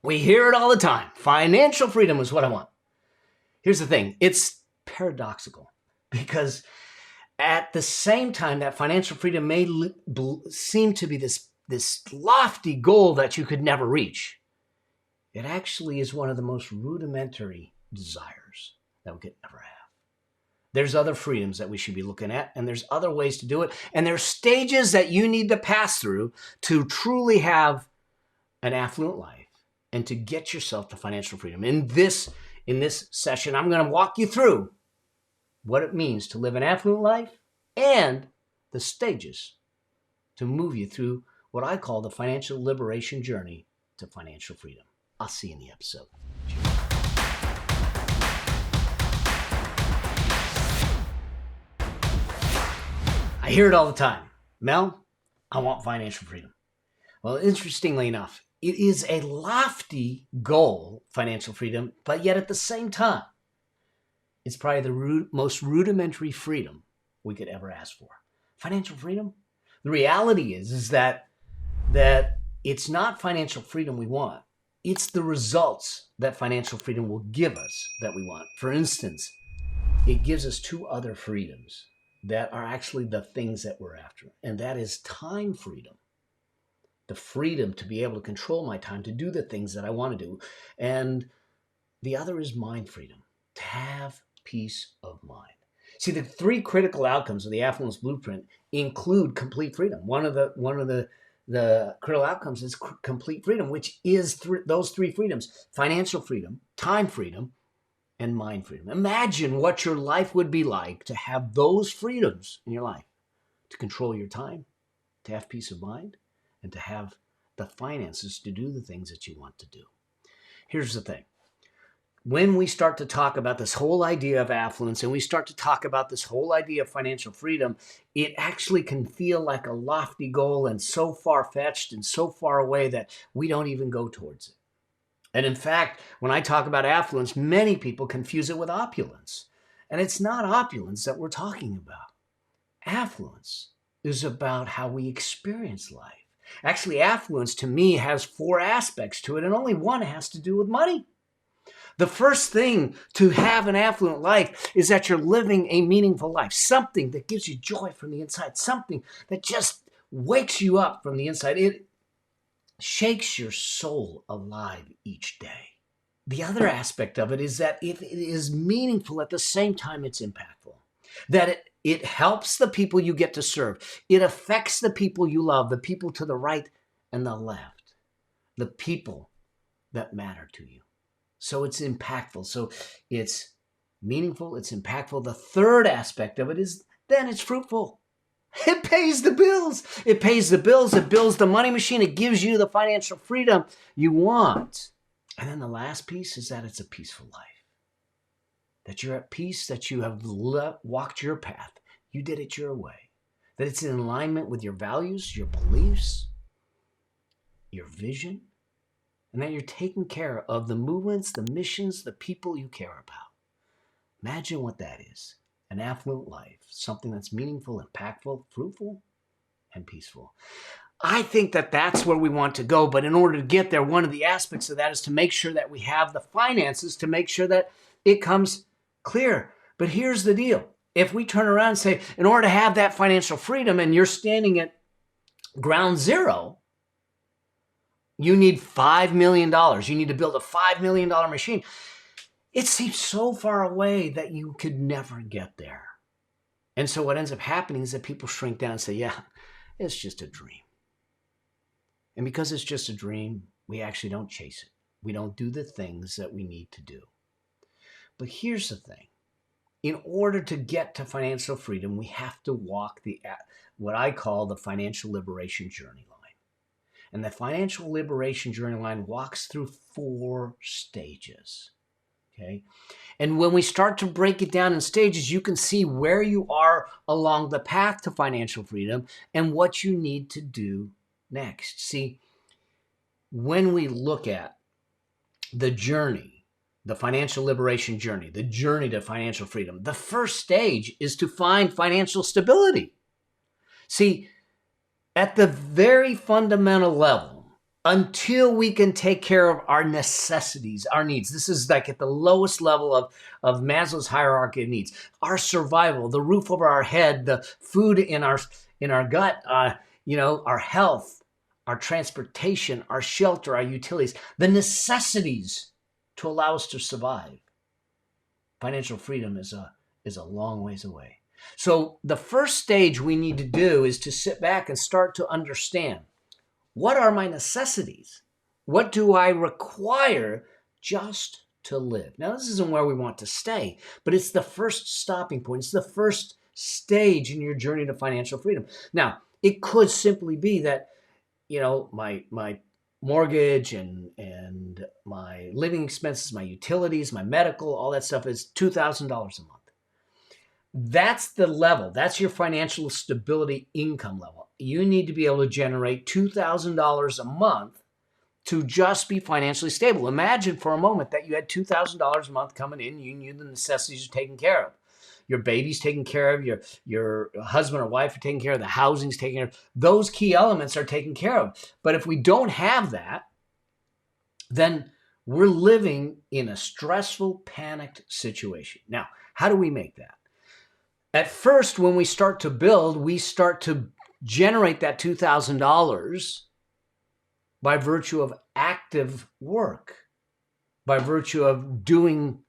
We hear it all the time. Financial freedom is what I want. Here's the thing. It's paradoxical because at the same time that financial freedom may seem to be this lofty goal that you could never reach, it actually is one of the most rudimentary desires that we could ever have. There's other freedoms that we should be looking at, and there's other ways to do it, and there's stages that you need to pass through to truly have an affluent life and to get yourself to financial freedom. In this session, I'm going to walk you through what it means to live an affluent life and the stages to move you through what I call the financial liberation journey to financial freedom. I'll see you in the episode. I hear it all the time. Mel, I want financial freedom. Well, interestingly enough, it is a lofty goal, financial freedom, but yet at the same time, it's probably the most rudimentary freedom we could ever ask for. Financial freedom? The reality is that it's not financial freedom we want. It's the results that financial freedom will give us that we want. For instance, it gives us two other freedoms that are actually the things that we're after, and that is time freedom. The freedom to be able to control my time, to do the things that I want to do. And the other is mind freedom, to have peace of mind. See, the three critical outcomes of the Affluence Blueprint include complete freedom. One of the critical outcomes is complete freedom, which is those three freedoms: financial freedom, time freedom, and mind freedom. Imagine what your life would be like to have those freedoms in your life, to control your time, to have peace of mind, and to have the finances to do the things that you want to do. Here's the thing. When we start to talk about this whole idea of affluence and we start to talk about this whole idea of financial freedom, it actually can feel like a lofty goal and so far-fetched and so far away that we don't even go towards it. And in fact, when I talk about affluence, many people confuse it with opulence. And it's not opulence that we're talking about. Affluence is about how we experience life. Actually, affluence to me has four aspects to it, and only one has to do with money. The first thing to have an affluent life is that you're living a meaningful life, something that gives you joy from the inside, something that just wakes you up from the inside. It shakes your soul alive each day. The other aspect of it is that it is meaningful at the same time it's impactful, that it helps the people you get to serve. It affects the people you love, the people to the right and the left, the people that matter to you. So it's impactful. So it's meaningful, it's impactful. The third aspect of it is then it's fruitful. It pays the bills. It pays the bills. It builds the money machine. It gives you the financial freedom you want. And then the last piece is that it's a peaceful life. That you're at peace, that you have walked your path. You did it your way. That it's in alignment with your values, your beliefs, your vision, and that you're taking care of the movements, the missions, the people you care about. Imagine what that is. An affluent life, something that's meaningful, impactful, fruitful, and peaceful. I think that that's where we want to go, but in order to get there, one of the aspects of that is to make sure that we have the finances to make sure that it comes clear. But here's the deal. If we turn around and say, in order to have that financial freedom and you're standing at ground zero, you need $5 million. You need to build a $5 million machine. It seems so far away that you could never get there. And so what ends up happening is that people shrink down and say, yeah, it's just a dream. And because it's just a dream, we actually don't chase it. We don't do the things that we need to do. But here's the thing. In order to get to financial freedom, we have to walk what I call the financial liberation journey line. And the financial liberation journey line walks through 4 stages. Okay. And when we start to break it down in stages, you can see where you are along the path to financial freedom and what you need to do next. See, when we look at the journey, the financial liberation journey, the journey to financial freedom, the first stage is to find financial stability. See, at the very fundamental level, until we can take care of our necessities, our needs. This is like at the lowest level of Maslow's hierarchy of needs. Our survival, the roof over our head, the food in our gut, our health, our transportation, our shelter, our utilities, the necessities to allow us to survive. Financial freedom is a long ways away. So the first stage we need to do is to sit back and start to understand, what are my necessities? What do I require just to live? Now, this isn't where we want to stay, but it's the first stopping point. It's the first stage in your journey to financial freedom. Now, it could simply be that, my mortgage and my living expenses, my utilities, my medical, all that stuff is $2,000 a month. That's the level. That's your financial stability income level. You need to be able to generate $2,000 a month to just be financially stable. Imagine for a moment that you had $2,000 a month coming in. You knew the necessities are taken care of. Your baby's taken care of. Your husband or wife are taken care of. The housing's taken care of. Those key elements are taken care of. But if we don't have that, then we're living in a stressful, panicked situation. Now, how do we make that? At first, when we start to build, we start to generate that $2,000 by virtue of active work, by virtue of doing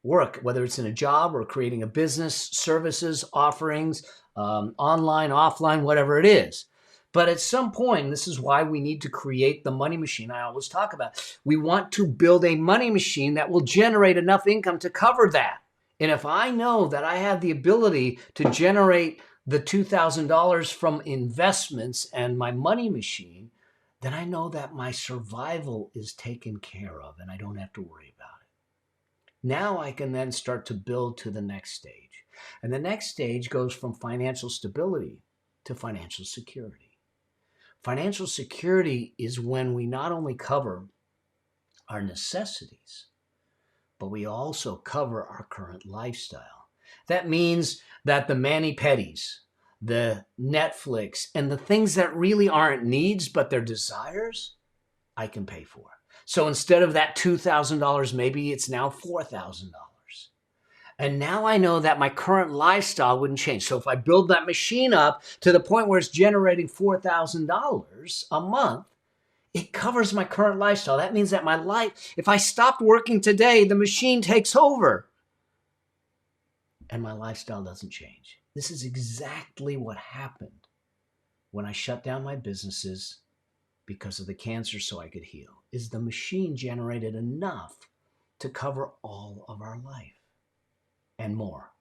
work, whether it's in a job or creating a business, services, offerings, online, offline, whatever it is. But at some point, this is why we need to create the money machine I always talk about. We want to build a money machine that will generate enough income to cover that. And if I know that I have the ability to generate the $2,000 from investments and my money machine, then I know that my survival is taken care of and I don't have to worry about it. Now I can then start to build to the next stage. And the next stage goes from financial stability to financial security. Financial security is when we not only cover our necessities, but we also cover our current lifestyle. That means that the mani-pedis, the Netflix, and the things that really aren't needs, but they're desires, I can pay for. So instead of that $2,000, maybe it's now $4,000. And now I know that my current lifestyle wouldn't change. So if I build that machine up to the point where it's generating $4,000 a month, it covers my current lifestyle. That means that my life, if I stopped working today, the machine takes over and my lifestyle doesn't change. This is exactly what happened when I shut down my businesses because of the cancer so I could heal. Is the machine generated enough to cover all of our life and more?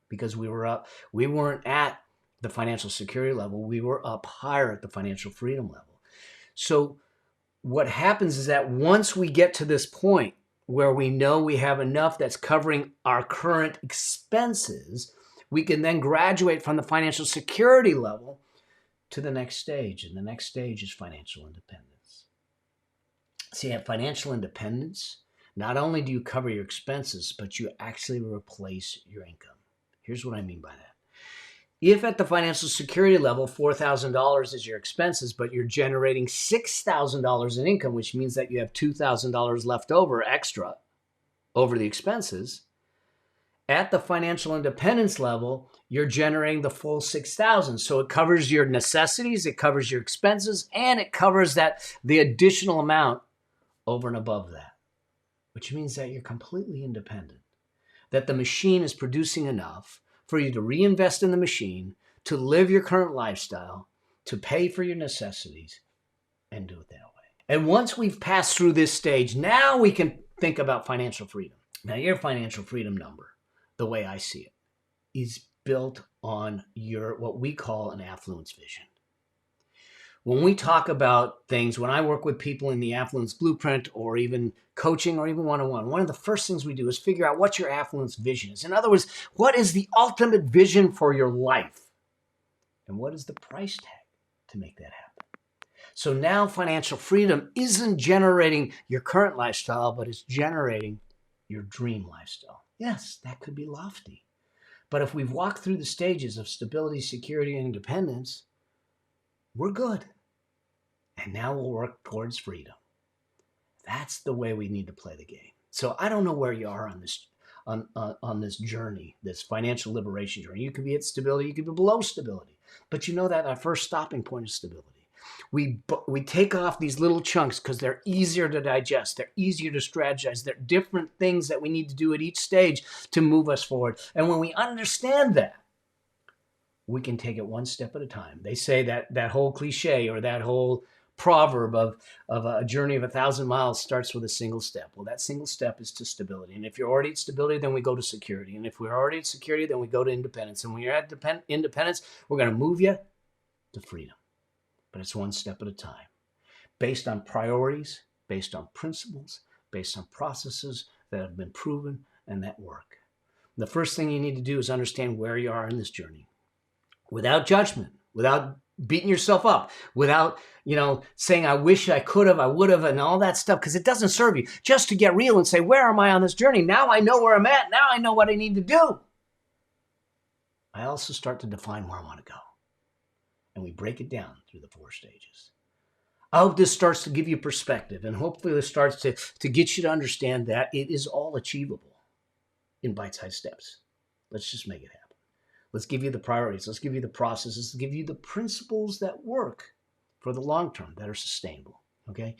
Because we weren't at the financial security level. We were up higher at the financial freedom level. So what happens is that once we get to this point where we know we have enough that's covering our current expenses, we can then graduate from the financial security level to the next stage. And the next stage is financial independence. See, at financial independence, not only do you cover your expenses, but you actually replace your income. Here's what I mean by that. If at the financial security level, $4,000 is your expenses, but you're generating $6,000 in income, which means that you have $2,000 left over extra over the expenses, at the financial independence level, you're generating the full $6,000. So it covers your necessities, it covers your expenses, and it covers the additional amount over and above that, which means that you're completely independent, that the machine is producing enough for you to reinvest in the machine, to live your current lifestyle, to pay for your necessities, and do it that way. And once we've passed through this stage, now we can think about financial freedom. Now, your financial freedom number, the way I see it, is built on your what we call an affluence vision. When we talk about things, when I work with people in the Affluence Blueprint or even coaching or even one-on-one, one of the first things we do is figure out what your affluence vision is. In other words, what is the ultimate vision for your life? And what is the price tag to make that happen? So now financial freedom isn't generating your current lifestyle, but it's generating your dream lifestyle. Yes, that could be lofty. But if we've walked through the stages of stability, security, and independence, we're good. And now we'll work towards freedom. That's the way we need to play the game. So I don't know where you are on this journey, this financial liberation journey. You could be at stability, you could be below stability, but you know that our first stopping point is stability. We take off these little chunks because they're easier to digest, they're easier to strategize, they're different things that we need to do at each stage to move us forward. And when we understand that, we can take it one step at a time. They say that whole cliche or that whole proverb of a journey of 1,000 miles starts with a single step. Well, that single step is to stability. And if you're already at stability, then we go to security. And if we're already at security, then we go to independence. And when you're at independence, we're going to move you to freedom. But it's one step at a time, based on priorities, based on principles, based on processes that have been proven and that work. The first thing you need to do is understand where you are in this journey, without judgment, without beating yourself up, without, saying, I wish I could have, I would have, and all that stuff, because it doesn't serve you. Just to get real and say, where am I on this journey? Now I know where I'm at. Now I know what I need to do. I also start to define where I want to go. And we break it down through the 4 stages. I hope this starts to give you perspective, and hopefully this starts to get you to understand that it is all achievable in bite-sized steps. Let's just make it happen. Let's give you the priorities. Let's give you the processes. Let's give you the principles that work for the long term, that are sustainable. Okay?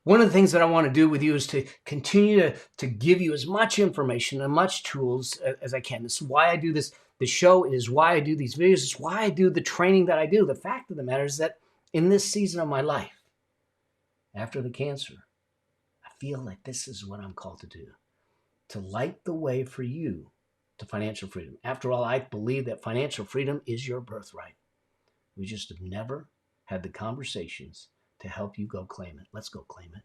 One of the things that I want to do with you is to continue to give you as much information and much tools as I can. This is why I do this show. It is why I do these videos. It's why I do the training that I do. The fact of the matter is that in this season of my life, after the cancer, I feel like this is what I'm called to do, to light the way for you to financial freedom. After all, I believe that financial freedom is your birthright. We just have never had the conversations to help you go claim it. Let's go claim it.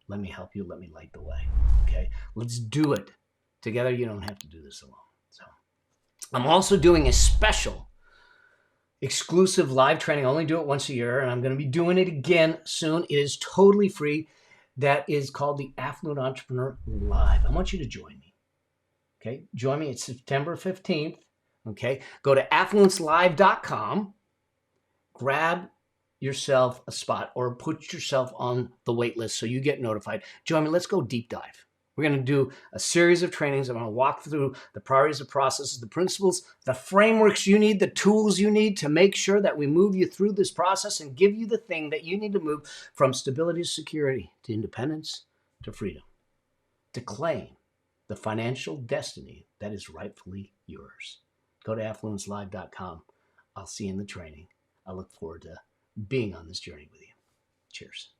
Let me help you. Let me light the way. Okay? Let's do it together. You don't have to do this alone. So I'm also doing a special exclusive live training. I only do it once a year, and I'm going to be doing it again soon. It is totally free. That is called the Affluent Entrepreneur Live. I want you to join me. Okay? Join me. It's September 15th. Okay? Go to affluencelive.com. Grab yourself a spot or put yourself on the wait list so you get notified. Join me. Let's go deep dive. We're going to do a series of trainings. I'm going to walk through the priorities, the processes, the principles, the frameworks you need, the tools you need to make sure that we move you through this process and give you the thing that you need to move from stability to security, to independence, to freedom, to claim the financial destiny that is rightfully yours. Go to affluencelive.com. I'll see you in the training. I look forward to being on this journey with you. Cheers.